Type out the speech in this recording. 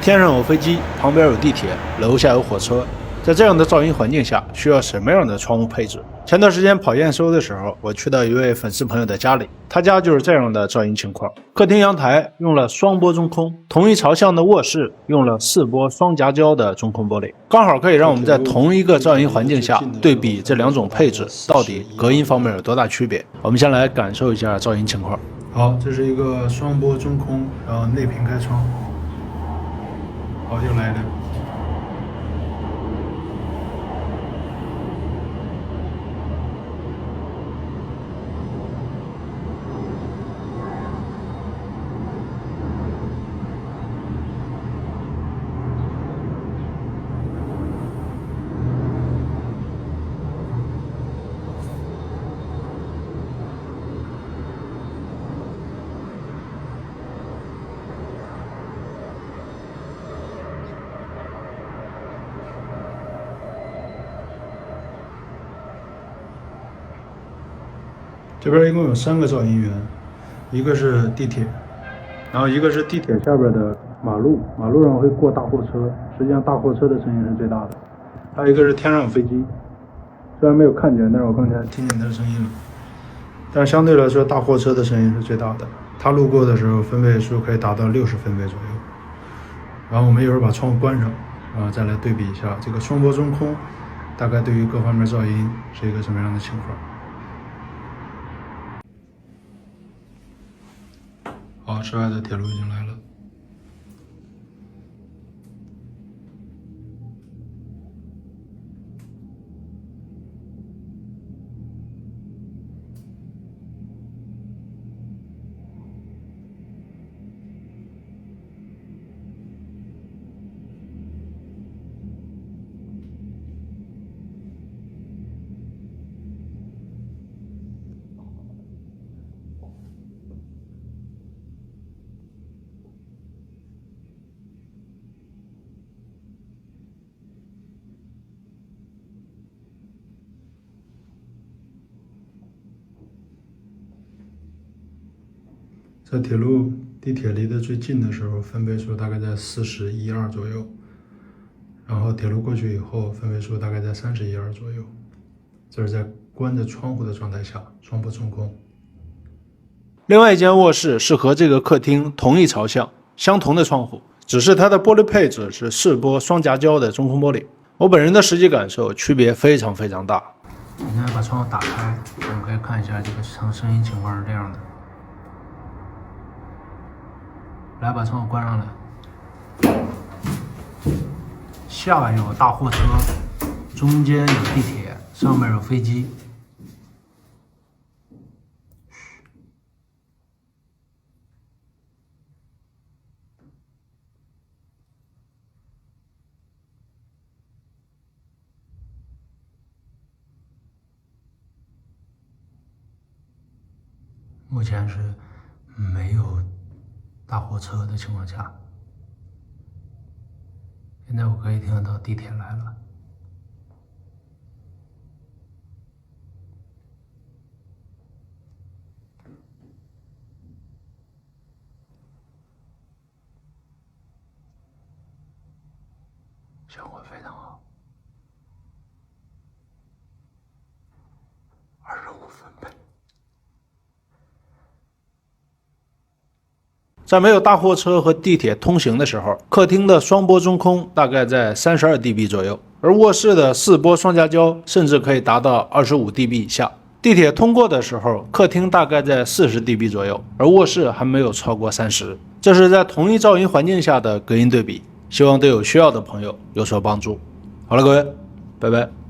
天上有飞机，旁边有地铁，楼下有火车。在这样的噪音环境下，需要什么样的窗户配置？前段时间跑验收的时候，我去到一位粉丝朋友的家里，他家就是这样的噪音情况。客厅阳台用了双波中空，同一朝向的卧室用了4波双夹胶的中空玻璃，刚好可以让我们在同一个噪音环境下对比这两种配置到底隔音方面有多大区别。我们先来感受一下噪音情况。好，这是一个双波中空，然后内屏开窗。好，又来了。这边一共有3个噪音源，一个是地铁，然后一个是地铁下边的马路，马路上会过大货车，实际上大货车的声音是最大的。还有一个是天上有飞机，虽然没有看见，但是我刚才听见它的声音了。但是相对来说，大货车的声音是最大的，它路过的时候分贝数可以达到60分贝左右。然后我们一会儿把窗户关上，然后再来对比一下这个双波中空，大概对于各方面噪音是一个什么样的情况。好，室外的铁路已经来了。在铁路、地铁离得最近的时候，分贝数大概在41.2左右，然后铁路过去以后，分贝数大概在31.2左右。这是在关着窗户的状态下，双波中空。另外一间卧室是和这个客厅同一朝向、相同的窗户，只是它的玻璃配置是4波双夹胶的中空玻璃。我本人的实际感受区别非常非常大。现在把窗户打开，我们可以看一下这个声音情况是这样的。来，把窗户关上来。下有大货车，中间有地铁，上面有飞机。目前是没有大货车的情况下，现在我可以听到地铁来了。效果非常好，25分贝。在没有大货车和地铁通行的时候，客厅的双波中空大概在32 dB 左右，而卧室的4波双夹胶甚至可以达到25 dB 以下。地铁通过的时候，客厅大概在40 dB 左右，而卧室还没有超过30。这是在同一噪音环境下的隔音对比，希望对有需要的朋友有所帮助。好了，各位，拜拜。